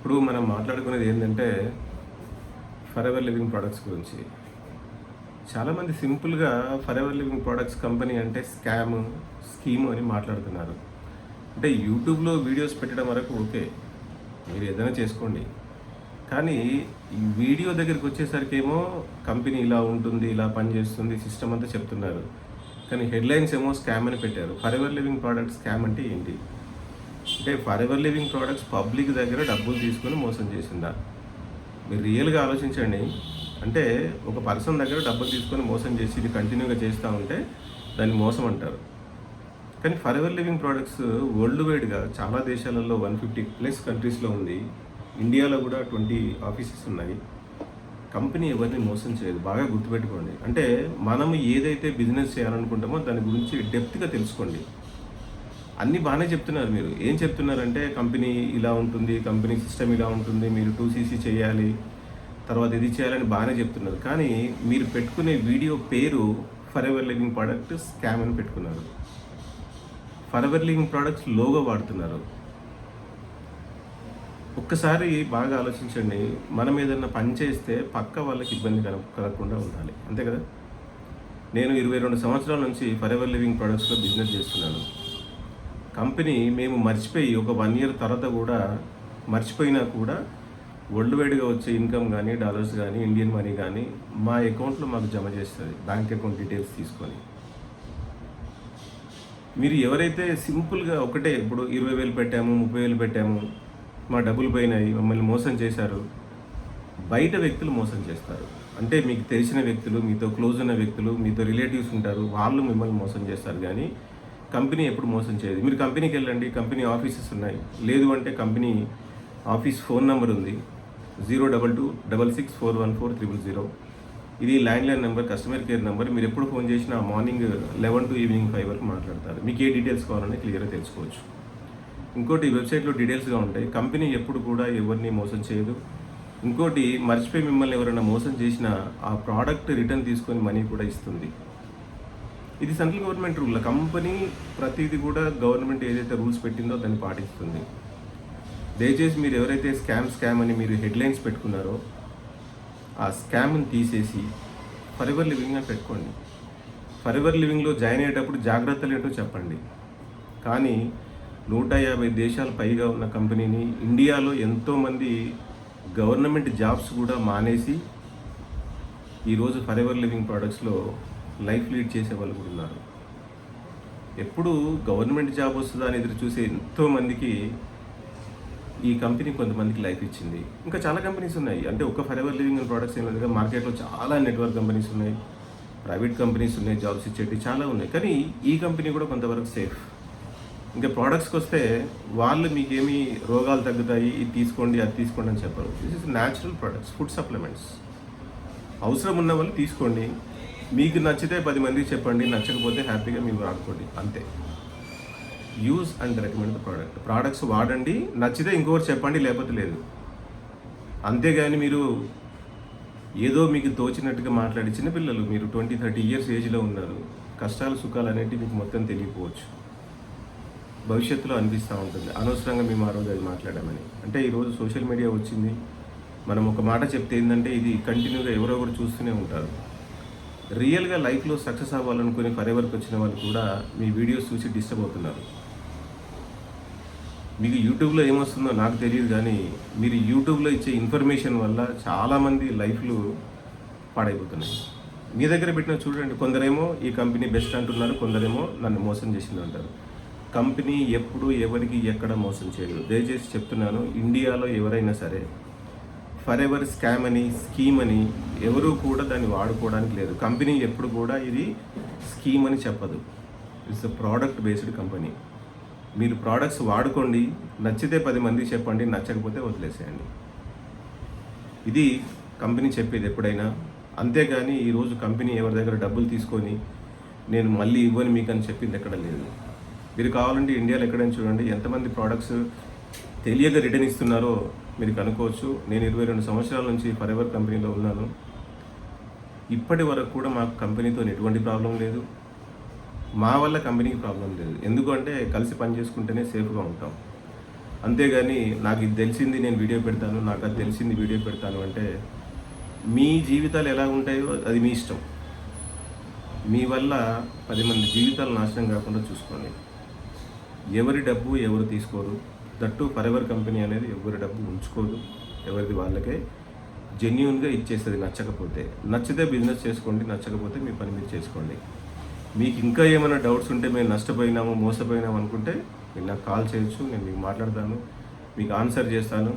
ఇప్పుడు మనం మాట్లాడుకునేది ఏంటంటే ఫర్ ఎవర్ లివింగ్ ప్రొడక్ట్స్ గురించి. చాలామంది సింపుల్గా for ever living products company అంటే స్కామ్, స్కీమ్ అని మాట్లాడుతున్నారు. అంటే యూట్యూబ్లో వీడియోస్ పెట్టడం వరకు ఓకే, మీరు ఏదైనా చేసుకోండి. కానీ ఈ వీడియో దగ్గరికి వచ్చేసరికేమో కంపెనీ ఇలా ఉంటుంది, ఇలా పనిచేస్తుంది, సిస్టమ్ అంతా చెప్తున్నారు. కానీ హెడ్లైన్స్ ఏమో స్కామ్ అని పెట్టారు. For ever living products scam అంటే ఏంటి? అంటే for ever living products public దగ్గర డబ్బులు తీసుకొని మోసం చేసిందా? మీరు రియల్గా ఆలోచించండి. అంటే ఒక పర్సన్ దగ్గర డబ్బులు తీసుకొని మోసం చేసి ఇది కంటిన్యూగా చేస్తూ ఉంటే దాన్ని మోసం అంటారు. కానీ for ever living products world వైడ్గా చాలా దేశాలలో 150+ కంట్రీస్లో ఉంది. ఇండియాలో కూడా 20 ఆఫీసెస్ ఉన్నాయి. కంపెనీ ఎవరిని మోసం చేయదు, బాగా గుర్తుపెట్టుకోండి. అంటే మనము ఏదైతే బిజినెస్ చేయాలనుకుంటామో దాని గురించి డెప్త్గా తెలుసుకోండి. అన్నీ బాగానే చెప్తున్నారు. మీరు ఏం చెప్తున్నారంటే కంపెనీ ఇలా ఉంటుంది, కంపెనీ సిస్టమ్ ఇలా ఉంటుంది, మీరు 2CC చేయాలి, తర్వాత ఇది చేయాలని బాగానే చెప్తున్నారు. కానీ మీరు పెట్టుకునే వీడియో పేరు for ever living product scam అని పెట్టుకున్నారు. For ever living products logo వాడుతున్నారు. ఒక్కసారి బాగా ఆలోచించండి. మనం ఏదన్నా పని చేస్తే పక్క వాళ్ళకి ఇబ్బంది కలగకుండా ఉండాలి, అంతే కదా? నేను 22 సంవత్సరాల నుంచి ఫర్ ఎవర్ లివింగ్ ప్రొడక్ట్స్లో బిజినెస్ చేస్తున్నాను. కంపెనీ మేము మర్చిపోయి ఒక 1 ఇయర్ తర్వాత కూడా మర్చిపోయినా కూడా వరల్డ్ వైడ్గా వచ్చే ఇన్కమ్ కానీ, డాలర్స్ కానీ, ఇండియన్ మనీ కానీ మా అకౌంట్లో మాకు జమ చేస్తుంది, బ్యాంక్ అకౌంట్ డీటెయిల్స్ తీసుకొని. మీరు ఎవరైతే సింపుల్గా ఒకటే ఇప్పుడు 20,000 పెట్టాము, 30,000 పెట్టాము, మా డబ్బులు పోయినాయి, మమ్మల్ని మోసం చేశారు, బయట వ్యక్తులు మోసం చేస్తారు. అంటే మీకు తెలిసిన వ్యక్తులు, మీతో క్లోజ్ ఉన్న వ్యక్తులు, మీతో రిలేటివ్స్ ఉంటారు, వాళ్ళు మిమ్మల్ని మోసం చేస్తారు. కానీ కంపెనీ ఎప్పుడు మోసం చేయదు. మీరు కంపెనీకి వెళ్ళండి, కంపెనీ ఆఫీసెస్ ఉన్నాయి. లేదు అంటే కంపెనీ ఆఫీస్ ఫోన్ నెంబర్ ఉంది, 02266414000. ఇది landline number, customer care number. మీరు ఎప్పుడు ఫోన్ చేసినా మార్నింగ్ 11 to ఈవినింగ్ 5 వరకు మాట్లాడతారు. మీకు ఏ డీటెయిల్స్ కావాలని క్లియర్గా తెలుసుకోవచ్చు. ఇంకోటి, వెబ్సైట్లో డీటెయిల్స్గా ఉంటాయి. కంపెనీ ఎప్పుడు కూడా ఎవరిని మోసం చేయదు. ఇంకోటి, మర్చిపోయి మిమ్మల్ని ఎవరైనా మోసం చేసినా ఆ ప్రోడక్ట్ రిటర్న్ తీసుకొని మనీ కూడా ఇస్తుంది. ఇది సెంట్రల్ గవర్నమెంట్ రూల్. కంపెనీ ప్రతిదీ కూడా గవర్నమెంట్ ఏదైతే రూల్స్ పెట్టిందో దాన్ని పాటిస్తుంది. దయచేసి మీరు ఎవరైతే స్కామ్ అని మీరు హెడ్లైన్స్ పెట్టుకున్నారో ఆ స్కామ్ని తీసేసి ఫర్ ఎవర్ లివింగ్ అని పెట్టుకోండి. ఫర్ ఎవర్ లివింగ్లో జాయిన్ అయ్యేటప్పుడు జాగ్రత్తలు ఏంటో చెప్పండి. కానీ 150 దేశాలు పైగా ఉన్న కంపెనీని ఇండియాలో ఎంతోమంది గవర్నమెంట్ జాబ్స్ కూడా మానేసి ఈరోజు ఫర్ ఎవర్ లివింగ్ ప్రొడక్ట్స్లో లైఫ్ లీడ్ చేసే వాళ్ళు కూడా ఉన్నారు. ఎప్పుడు గవర్నమెంట్ జాబ్ వస్తుందా అని ఎదురు చూసే ఎంతోమందికి ఈ కంపెనీ కొంతమందికి లైఫ్ ఇచ్చింది. ఇంకా చాలా కంపెనీస్ ఉన్నాయి. అంటే ఒక ఫర్ ఎవర్ లివింగ్ ప్రొడక్ట్స్ ఏం లేదు, మార్కెట్లో చాలా నెట్వర్క్ కంపెనీస్ ఉన్నాయి, ప్రైవేట్ కంపెనీస్ ఉన్నాయి, జాబ్స్ ఇచ్చేవి చాలా ఉన్నాయి. కానీ ఈ కంపెనీ కూడా కొంతవరకు సేఫ్. ఇంకా ప్రోడక్ట్స్కి వస్తే వాళ్ళు మీకేమి రోగాలు తగ్గుతాయి, ఇది తీసుకోండి, అది తీసుకోండి అని చెప్పరు. This is natural products, food supplements. అవసరం ఉన్న వాళ్ళు తీసుకోండి, మీకు నచ్చితే 10 మందికి చెప్పండి, నచ్చకపోతే హ్యాపీగా మీరు వాడుకోండి, అంతే. Use and recommend the products వాడండి, నచ్చితే ఇంకొకటి చెప్పండి, లేకపోతే లేదు. అంతేగాని మీరు ఏదో మీకు తోచినట్టుగా మాట్లాడి, చిన్నపిల్లలు మీరు 20-30 ఇయర్స్ ఏజ్లో ఉన్నారు, కష్టాలు సుఖాలు అనేవి మీకు మొత్తం తెలియకపోవచ్చు. భవిష్యత్తులో అనిపిస్తూ ఉంటుంది అనవసరంగా మేము ఆ రోజు అది మాట్లాడామని. అంటే ఈరోజు సోషల్ మీడియా వచ్చింది, మనం ఒక మాట చెప్తే ఏంటంటే ఇది కంటిన్యూగా ఎవరో ఒకరు చూస్తూనే ఉంటారు. రియల్గా లైఫ్లో సక్సెస్ అవ్వాలనుకుని ఫర్ ఎవర్కి వచ్చిన వాళ్ళు కూడా మీ వీడియోస్ చూసి డిస్టర్బ్ అవుతున్నారు. మీకు యూట్యూబ్లో ఏమొస్తుందో నాకు తెలియదు, కానీ మీరు యూట్యూబ్లో ఇచ్చే ఇన్ఫర్మేషన్ వల్ల చాలామంది లైఫ్లు పాడైపోతున్నాయి. మీ దగ్గర పెట్టిన చూడండి, కొందరేమో ఈ కంపెనీ బెస్ట్ అంటున్నారు, కొందరేమో నన్ను మోసం చేసింది అంటారు. కంపెనీ ఎప్పుడు ఎవరికి ఎక్కడ మోసం చేయదు. దయచేసి చెప్తున్నాను, ఇండియాలో ఎవరైనా సరే ఫర్ ఎవర్ స్కామ్ అని, స్కీమ్ అని ఎవరు కూడా దాన్ని వాడుకోవడానికి లేదు. కంపెనీ ఎప్పుడు కూడా ఇది స్కీమ్ అని చెప్పదు. It's a product based company. మీరు ప్రోడక్ట్స్ వాడుకోండి, నచ్చితే 10 మందికి చెప్పండి, నచ్చకపోతే వదిలేసేయండి. ఇది కంపెనీ చెప్పేది ఎప్పుడైనా. అంతేగాని ఈరోజు కంపెనీ ఎవరి దగ్గర డబ్బులు తీసుకొని నేను మళ్ళీ ఇవ్వని మీకు అని చెప్పింది ఎక్కడ లేదు. మీరు కావాలంటే ఇండియాలో ఎక్కడైనా చూడండి, ఎంతమంది ప్రోడక్ట్స్ తెలియక రిటర్న్ ఇస్తున్నారో మీరు కనుక్కోవచ్చు. నేను 22 సంవత్సరాల నుంచి ఫర్ ఎవర్ కంపెనీలో ఉన్నాను. ఇప్పటి వరకు కూడా మాకు కంపెనీతో ఎటువంటి ప్రాబ్లం లేదు, మా వల్ల కంపెనీకి ప్రాబ్లం లేదు. ఎందుకంటే కలిసి పని చేసుకుంటేనే సేఫ్గా ఉంటాం. అంతేగాని నాకు ఇది తెలిసింది నేను వీడియో పెడతాను, నాకు అది తెలిసింది వీడియో పెడతాను అంటే మీ జీవితాలు ఎలా ఉంటాయో అది మీ ఇష్టం. మీ వల్ల 10 మంది జీవితాలు నాశనం కాకుండా చూసుకోండి. ఎవరి డబ్బు ఎవరు తీసుకోరు. దట్టు ఫరెవర్ కంపెనీ అనేది ఎవరి డబ్బు ఉంచుకోదు, ఎవరిది వాళ్ళకే జెన్యూన్గా ఇచ్చేస్తుంది. నచ్చకపోతే నచ్చితే బిజినెస్ చేసుకోండి, నచ్చకపోతే మీ పని మీరు చేసుకోండి. మీకు ఇంకా ఏమైనా డౌట్స్ ఉంటే మేము నష్టపోయినాము మోసపోయినాము అనుకుంటే మీరు నాకు కాల్ చేయొచ్చు, నేను మీకు మాట్లాడతాను, మీకు ఆన్సర్ చేస్తాను.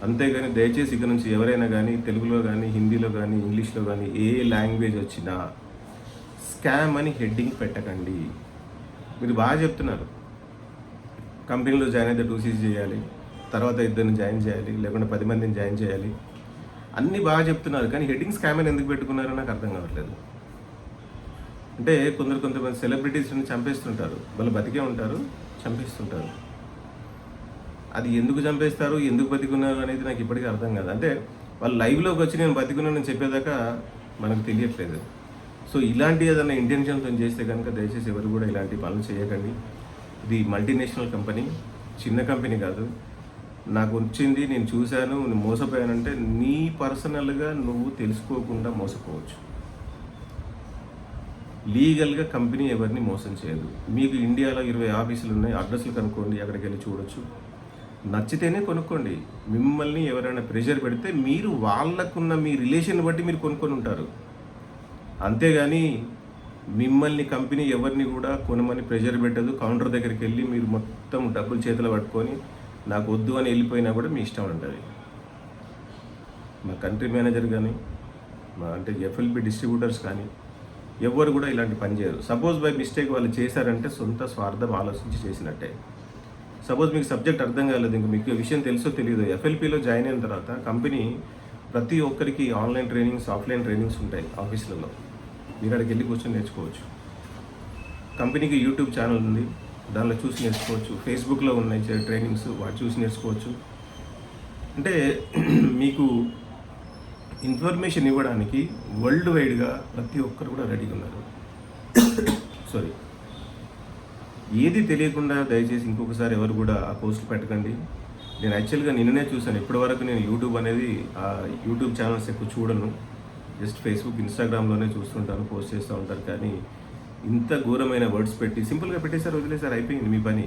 అంతేగాని దయచేసి ఇక్కడ నుంచి ఎవరైనా కానీ తెలుగులో కానీ హిందీలో కానీ ఇంగ్లీష్లో కానీ ఏ లాంగ్వేజ్ వచ్చినా స్కామ్ అని హెడ్డింగ్ పెట్టకండి. మీరు బాగా చెప్తున్నారు, కంపెనీలో జాయిన్ అయితే 2CC చేయాలి, తర్వాత ఇద్దరిని జాయిన్ చేయాలి, లేకుంటే 10 మందిని జాయిన్ చేయాలి, అన్నీ బాగా చెప్తున్నారు. కానీ హెడ్డింగ్ స్కామ్ అని ఎందుకు పెట్టుకున్నారో నాకు అర్థం కావట్లేదు. అంటే కొంతమంది సెలబ్రిటీస్ని చంపేస్తుంటారు, వాళ్ళు బతికే ఉంటారు, చంపేస్తుంటారు. అది ఎందుకు చంపేస్తారు, ఎందుకు బతికున్నారు అనేది నాకు ఇప్పటికీ అర్థం కాదు. అంటే వాళ్ళు లైవ్లోకి వచ్చి నేను బతికున్నానని చెప్పేదాకా మనకు తెలియట్లేదు. సో ఇలాంటి ఏదైనా ఇంటెన్షన్తో చేస్తే కనుక దయచేసి ఎవరు కూడా ఇలాంటి పనులు చేయకండి. ఇది మల్టీనేషనల్ కంపెనీ, చిన్న కంపెనీ కాదు. నాకు వచ్చింది, నేను చూశాను, నేను మోసపోయానంటే నీ పర్సనల్గా నువ్వు తెలుసుకోకుండా మోసపోవచ్చు. లీగల్గా కంపెనీ ఎవరిని మోసం చేయదు. మీకు ఇండియాలో 20 ఆఫీసులు ఉన్నాయి, అడ్రస్లు కనుక్కోండి, అక్కడికి వెళ్ళి చూడొచ్చు. నచ్చితేనే కొనుక్కోండి. మిమ్మల్ని ఎవరైనా ప్రెషర్ పెడితే మీరు వాళ్ళకున్న మీ రిలేషన్ బట్టి మీరు కొనుక్కొని ఉంటారు. అంతేగాని మిమ్మల్ని కంపెనీ ఎవరిని కూడా కొనమని ప్రెషర్ పెట్టదు. కౌంటర్ దగ్గరికి వెళ్ళి మీరు మొత్తం డబ్బులు చేతిలో పట్టుకొని నాకు వద్దు అని వెళ్ళిపోయినా కూడా మీ ఇష్టం ఉంటుంది. మా కంట్రీ మేనేజర్ కానీ అంటే FLP డిస్ట్రిబ్యూటర్స్ కానీ ఎవరు కూడా ఇలాంటి పని చేయరు. సపోజ్ బై మిస్టేక్ వాళ్ళు చేశారంటే సొంత స్వార్థం ఆలోచించి చేసినట్టే. సపోజ్ మీకు సబ్జెక్ట్ అర్థం కాలేదు, ఇంక మీకు విషయం తెలుసో తెలియదు, FLPలో జాయిన్ అయిన తర్వాత కంపెనీ ప్రతి ఒక్కరికి ఆన్లైన్ ట్రైనింగ్స్, ఆఫ్లైన్ ట్రైనింగ్స్ ఉంటాయి ఆఫీసులలో. మీరు అక్కడికి వెళ్ళి కూర్చొని నేర్చుకోవచ్చు. కంపెనీకి యూట్యూబ్ ఛానల్ ఉంది, దానిలో చూసి నేర్చుకోవచ్చు. ఫేస్బుక్లో ఉన్నాయి ట్రైనింగ్స్, వాటి చూసి నేర్చుకోవచ్చు. అంటే మీకు ఇన్ఫర్మేషన్ ఇవ్వడానికి వరల్డ్ వైడ్గా ప్రతి ఒక్కరు కూడా రెడీగా ఉన్నారు. సారీ, ఏది తెలియకుండా దయచేసి ఇంకొకసారి ఎవరు కూడా ఆ పోస్టులు పెట్టకండి. నేను యాక్చువల్గా నిన్ననే చూశాను. ఇప్పటివరకు నేను యూట్యూబ్ అనేది యూట్యూబ్ ఛానల్స్ ఎక్కువ చూడను, జస్ట్ ఫేస్బుక్, ఇన్స్టాగ్రామ్లోనే చూస్తుంటాను, పోస్ట్ చేస్తూ ఉంటారు. కానీ ఇంత ఘోరమైన వర్డ్స్ పెట్టి సింపుల్గా పెట్టేశారు, వదిలేశారు, అయిపోయింది మీ పని.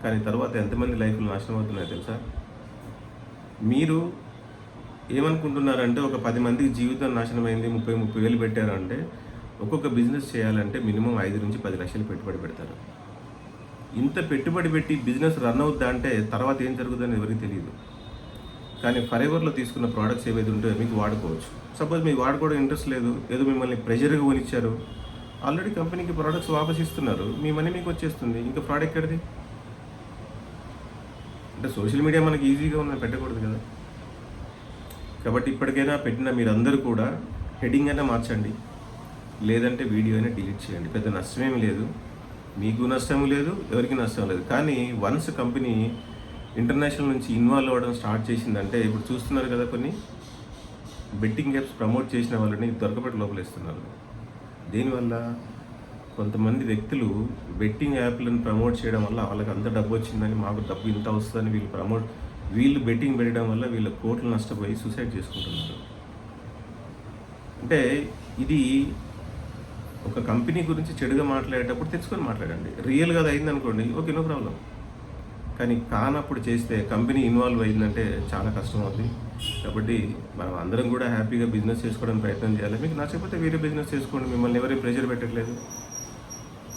కానీ తర్వాత ఎంతమంది లైఫ్లు నాశనం అవుతున్నాయో తెలుసా? మీరు ఏమనుకుంటున్నారంటే ఒక 10 మందికి జీవితం నాశనమైంది, 30 వేలు పెట్టారంటే ఒక్కొక్క బిజినెస్ చేయాలంటే మినిమం 5 నుంచి 10 లక్షలు పెట్టుబడి పెడతారు. ఇంత పెట్టుబడి పెట్టి బిజినెస్ రన్ అవుద్దా అంటే తర్వాత ఏం జరుగుతుందని ఎవరికి తెలియదు. కానీ ఫరెవర్లో తీసుకున్న ప్రోడక్ట్స్ ఏవైతే ఉంటాయో మీకు వాడుకోవచ్చు. సపోజ్ మీకు వాడుకోవడం ఇంట్రెస్ట్ లేదు, ఏదో మిమ్మల్ని ప్రెషర్గా కొనిచ్చారు, ఆల్రెడీ కంపెనీకి ప్రోడక్ట్స్ వాపస్ ఇస్తున్నారు, మీ మనీ మీకు వచ్చేస్తుంది, ఇంకా ప్రోడక్ట్ ఎక్కడిది? అంటే సోషల్ మీడియా మనకి ఈజీగా ఉన్న పెట్టకూడదు కదా. కాబట్టి ఇప్పటికైనా పెట్టిన మీరందరూ కూడా హెడ్డింగ్ అయినా మార్చండి, లేదంటే వీడియో అయినా డిలీట్ చేయండి. పెద్ద నష్టమేమి లేదు, మీకు నష్టం లేదు, ఎవరికి నష్టం లేదు. కానీ వన్స్ కంపెనీ ఇంటర్నేషనల్ నుంచి ఇన్వాల్వ్ అవ్వడం స్టార్ట్ చేసిందంటే ఇప్పుడు చూస్తున్నారు కదా, కొన్ని బెట్టింగ్ యాప్స్ ప్రమోట్ చేసిన వాళ్ళని దొరకబెట్టి లోపలేస్తున్నారు. దీనివల్ల కొంతమంది వ్యక్తులు బెట్టింగ్ యాప్లను ప్రమోట్ చేయడం వల్ల వాళ్ళకి అంత డబ్బు వచ్చిందని, మాకు డబ్బు ఇంత వస్తుందని వీళ్ళు బెట్టింగ్ పెట్టడం వల్ల వీళ్ళ కోట్లు నష్టపోయి సూసైడ్ చేసుకుంటున్నారు. అంటే ఇది ఒక కంపెనీ గురించి చెడుగా మాట్లాడేటప్పుడు తెచ్చుకొని మాట్లాడండి. రియల్గా అది అయిందనుకోండి, ఓకే, నో ప్రాబ్లం. కానీ కానప్పుడు చేస్తే కంపెనీ ఇన్వాల్వ్ అయిందంటే చాలా కష్టం అవుతుంది. కాబట్టి మనం అందరం కూడా హ్యాపీగా బిజినెస్ చేసుకోవడానికి ప్రయత్నం చేయాలి. మీకు నచ్చకపోతే వేరే బిజినెస్ చేసుకోండి, మిమ్మల్ని ఎవరైనా ప్రెషర్ పెట్టట్లేదు.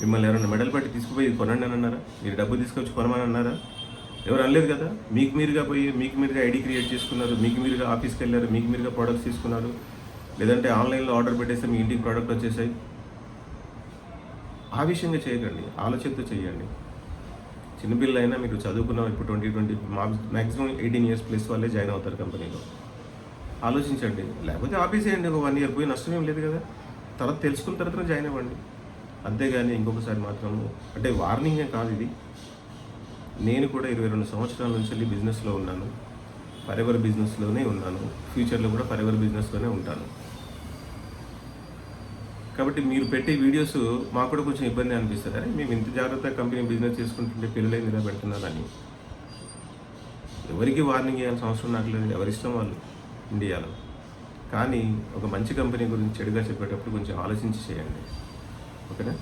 మిమ్మల్ని ఎవరైనా మెడల్ పట్టి తీసుకుపోయి కొనండి అని అన్నారా? మీరు డబ్బు తీసుకొచ్చి కొనమని అన్నారా? ఎవరు అనలేదు కదా. మీకు మీరుగా ఐడి క్రియేట్ చేసుకున్నారు, మీకు మీరుగా ఆఫీస్కి వెళ్ళారు, మీకు మీరుగా ప్రోడక్ట్స్ తీసుకున్నారు, లేదంటే ఆన్లైన్లో ఆర్డర్ పెట్టేస్తే మీ ఇంటికి ప్రోడక్ట్ వచ్చేసాయి. ఆ విషయంగా చేయకండి, ఆలోచనతో చేయండి. చిన్నపిల్లలైనా మీరు చదువుకున్న ఇప్పుడు 20 మ్యాక్సిమం 18 years ప్లస్ వాళ్ళే జాయిన్ అవుతారు కంపెనీలో. ఆలోచించండి, లేకపోతే ఆఫీస్ చేయండి, ఒక 1 year పోయి నష్టం ఏం లేదు కదా. తర్వాత తెలుసుకున్న తర్వాత జాయిన్ అవ్వండి. అంతేగాని ఇంకొకసారి మాత్రం, అంటే వార్నింగే కాదు ఇది. నేను కూడా 22 సంవత్సరాల నుంచి బిజినెస్లో ఉన్నాను, ఫరెవర్ బిజినెస్లోనే ఉన్నాను, ఫ్యూచర్లో కూడా ఫరెవర్ బిజినెస్లోనే ఉంటాను. కాబట్టి మీరు పెట్టే వీడియోస్ మాకు కూడా కొంచెం ఇబ్బంది అనిపిస్తుంది. అరే మేము ఇంత జాగ్రత్తగా కంపెనీ బిజినెస్ చేసుకుంటుంటే పిల్లలే ఇలా పెడుతున్నారని. ఎవరికి వార్నింగ్ ఇవ్వాల్సిన అవసరం నాకు లేదు, ఎవరిష్టం వాళ్ళు ఇండియాలో. కానీ ఒక మంచి కంపెనీ గురించి చెడుగా చెప్పేటప్పుడు కొంచెం ఆలోచించి చేయండి. ఓకేనా?